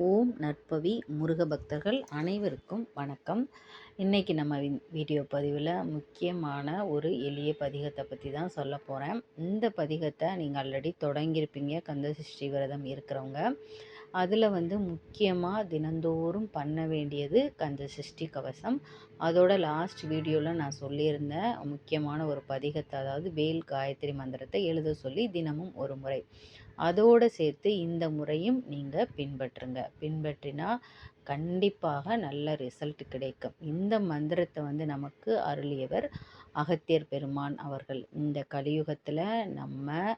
ஓம் நற்பவி முருக பக்தர்கள் அனைவருக்கும் வணக்கம். இன்றைக்கி நம்ம வீடியோ பதிவில் முக்கியமான ஒரு எளிய பதிகத்தை பற்றி தான் சொல்ல போகிறேன். இந்த பதிகத்தை நீங்கள் ஆல்ரெடி தொடங்கியிருப்பீங்க, கந்தசஷ்டி விரதம் இருக்கிறவங்க. அதில் முக்கியமாக தினந்தோறும் பண்ண வேண்டியது கந்தசஷ்டி கவசம். அதோட லாஸ்ட் வீடியோவில் நான் சொல்லியிருந்தேன் முக்கியமான ஒரு பதிகத்தை, அதாவது வேல் காயத்ரி மந்திரத்தை எழுத சொல்லி தினமும் ஒரு முறை. அதோடு சேர்த்து இந்த முறையும் நீங்கள் பின்பற்றினா கண்டிப்பாக நல்ல ரிசல்ட் கிடைக்கும். இந்த மந்திரத்தை நமக்கு அருளியவர் அகத்தியர் பெருமான் அவர்கள். இந்த கலியுகத்தில் நம்ம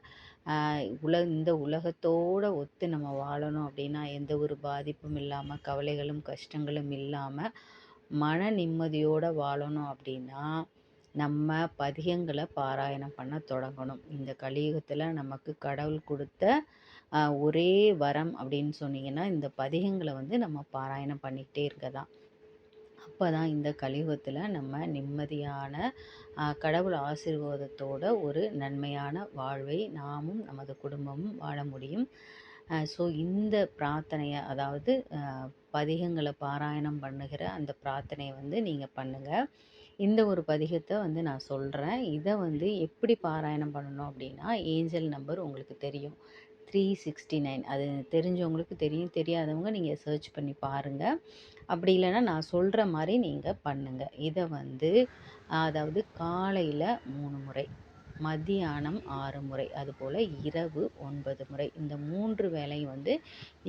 இந்த உலகத்தோடு ஒத்து நம்ம வாழணும் அப்படின்னா, எந்த ஒரு பாதிப்பும் இல்லாமல், கவலைகளும் கஷ்டங்களும் இல்லாமல் மன நிம்மதியோடு வாழணும் அப்படின்னா நம்ம பதிகங்களை பாராயணம் பண்ண தொடங்கணும். இந்த கலியுகத்தில் நமக்கு கடவுள் கொடுத்த ஒரே வரம் அப்படின்னு சொன்னீங்கன்னா, இந்த பதிகங்களை நம்ம பாராயணம் பண்ணிக்கிட்டே இருக்க தான். அப்போ தான் இந்த கலியுகத்தில் நம்ம நிம்மதியான கடவுள் ஆசீர்வாதத்தோட ஒரு நன்மையான வாழ்வை நாமும் நமது குடும்பமும் வாழ முடியும். ஸோ இந்த பிரார்த்தனையை, அதாவது பதிகங்களை பாராயணம் பண்ணுகிற அந்த பிரார்த்தனையை நீங்கள் பண்ணுங்கள். இந்த ஒரு பதிகத்தை நான் சொல்கிறேன். இதை எப்படி பாராயணம் பண்ணணும் அப்படின்னா, ஏஞ்சல் நம்பர் உங்களுக்கு தெரியும், 369. அது தெரிஞ்சவங்களுக்கு தெரியும், தெரியாதவங்க நீங்கள் சர்ச் பண்ணி பாருங்கள். அப்படி இல்லைன்னா நான் சொல்கிற மாதிரி நீங்கள் பண்ணுங்கள். இதை அதாவது காலையில் 3 முறை, மதியானம் 6 முறை, அதுபோல் இரவு 9 முறை, இந்த 3 வேளையும்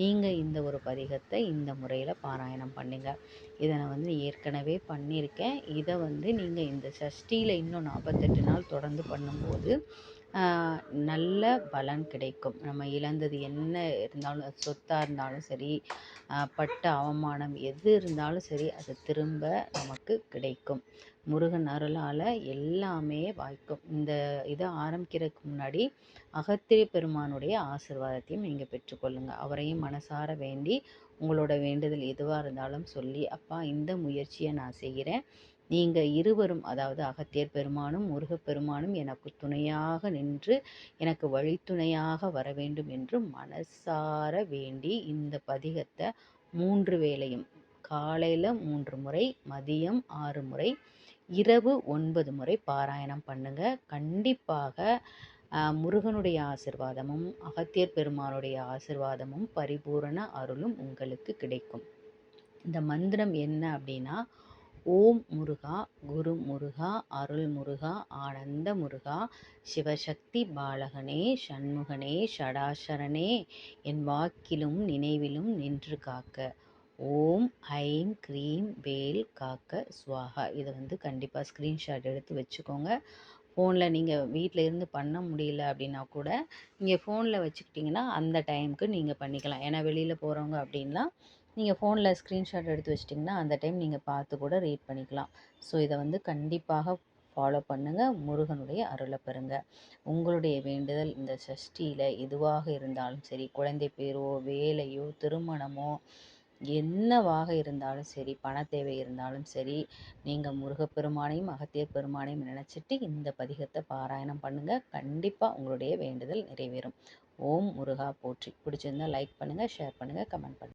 நீங்கள் இந்த ஒரு பதிகத்தை இந்த முறையில் பாராயணம் பண்ணுங்க. இதை நான் ஏற்கனவே பண்ணியிருக்கேன். இதை நீங்கள் இந்த சஷ்டியில் இன்னும் 48 நாள் தொடர்ந்து பண்ணும்போது நல்ல பலன் கிடைக்கும். நம்ம இழந்தது என்ன இருந்தாலும், சொத்தாக இருந்தாலும் சரி, பட்ட அவமானம் எது இருந்தாலும் சரி, அது திரும்ப நமக்கு கிடைக்கும். முருகன் அருளால் எல்லாமே வாய்க்கும். இந்த இதை ஆரம்பிக்கிறதுக்கு முன்னாடி அகத்திய பெருமானுடைய ஆசீர்வாதத்தையும் நீங்கள் பெற்றுக்கொள்ளுங்கள். அவரையும் மனசார வேண்டி உங்களோட வேண்டுதல் எதுவாக இருந்தாலும் சொல்லி, அப்பா இந்த முயற்சியை நான் செய்கிறேன், நீங்கள் இருவரும், அதாவது அகத்தியர் பெருமானும் முருகப்பெருமானும் எனக்கு துணையாக நின்று எனக்கு வழித்துணையாக வர வேண்டும் என்று மனசார வேண்டி இந்த பதிகத்தை 3 வேளையும், காலையில் 3 முறை, மதியம் 6 முறை, இரவு 9 முறை பாராயணம் பண்ணுங்க. கண்டிப்பாக முருகனுடைய ஆசிர்வாதமும் அகத்தியர் பெருமானுடைய ஆசிர்வாதமும் பரிபூரண அருளும் உங்களுக்கு கிடைக்கும். இந்த மந்திரம் என்ன அப்படின்னா, ஓம் முருகா, குரு முருகா, அருள் முருகா, ஆனந்த முருகா, சிவசக்தி பாலகனே, சண்முகனே, ஷடாசரனே, என் வாக்கிலும் நினைவிலும் நின்று காக்க. ஓம் ஐம் க்ரீம் வேல் காக்க ஸ்வாகா. இதை கண்டிப்பாக ஸ்க்ரீன்ஷாட் எடுத்து வச்சுக்கோங்க. ஃபோனில் நீங்கள் வீட்டில் இருந்து பண்ண முடியல அப்படின்னா கூட நீங்கள் ஃபோனில் வச்சுக்கிட்டிங்கன்னா அந்த டைமுக்கு நீங்கள் பண்ணிக்கலாம். ஏன்னா வெளியில் போகிறவங்க அப்படின்லாம் நீங்கள் ஃபோனில் ஸ்க்ரீன்ஷாட் எடுத்து வச்சிட்டிங்கன்னா அந்த டைம் நீங்கள் பார்த்து கூட ரீட் பண்ணிக்கலாம். ஸோ இதை கண்டிப்பாக ஃபாலோ பண்ணுங்கள். முருகனுடைய அருளை பெறுங்க. உங்களுடைய வேண்டுதல் இந்த சஷ்டியில் எதுவாக இருந்தாலும் சரி, குழந்தை பேரோ, வேலையோ, திருமணமோ, என்னவாக இருந்தாலும் சரி, பண தேவை இருந்தாலும் சரி, நீங்கள் முருகப்பெருமானையும் அகத்தியர் பெருமானையும் நினச்சிட்டு இந்த பதிகத்தை பாராயணம் பண்ணுங்கள். கண்டிப்பாக உங்களுடைய வேண்டுதல் நிறைவேறும். ஓம் முருகா போற்றி. பிடிச்சிருந்தால் லைக் பண்ணுங்கள், ஷேர் பண்ணுங்கள், கமெண்ட் பண்ணுங்கள்.